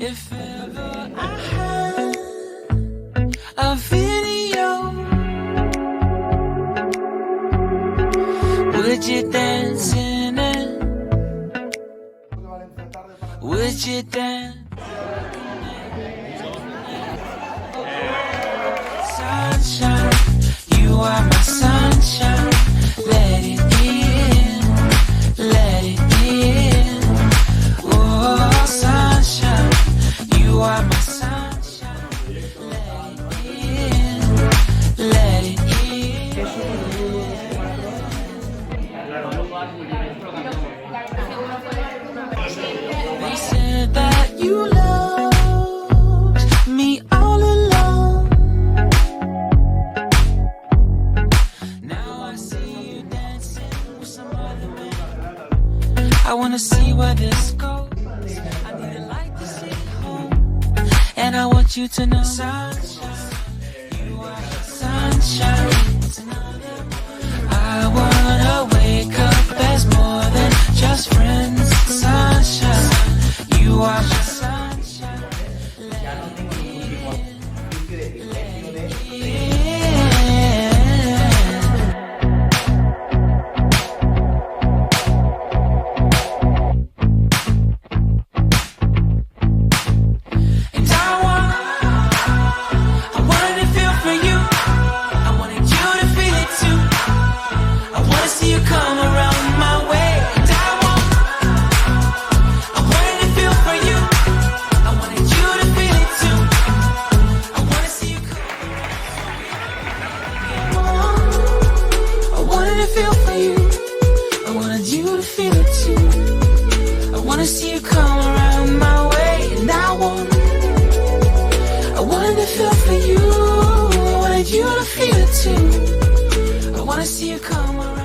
If ever I had a video, would you dance in it? Would you dance? Sunshine, you are my sunshine. Let it in, let it in. Oh, sunshine, you are my sunshine. Let it in, let it in. They said that you loved me all along. Now I see you dancing with some other man. I wanna see where this goes. I need a light to see home. And I want you to know, sunshine, you are my sunshine. I wanna wake up as more than just friends. Sunshine, you are my sunshine. Let it in, let it in. And I wanted to feel for you. I wanted you to feel it too. I wanna see you come around my way. And I wanted to feel for you. I wanted you to feel it too. I wanna see you come. I wanted to feel for you. I wanted you to feel it too. I wanna see you come around my way. And I wanted to feel for you. I wanted you to feel it too. I wanna see you come around.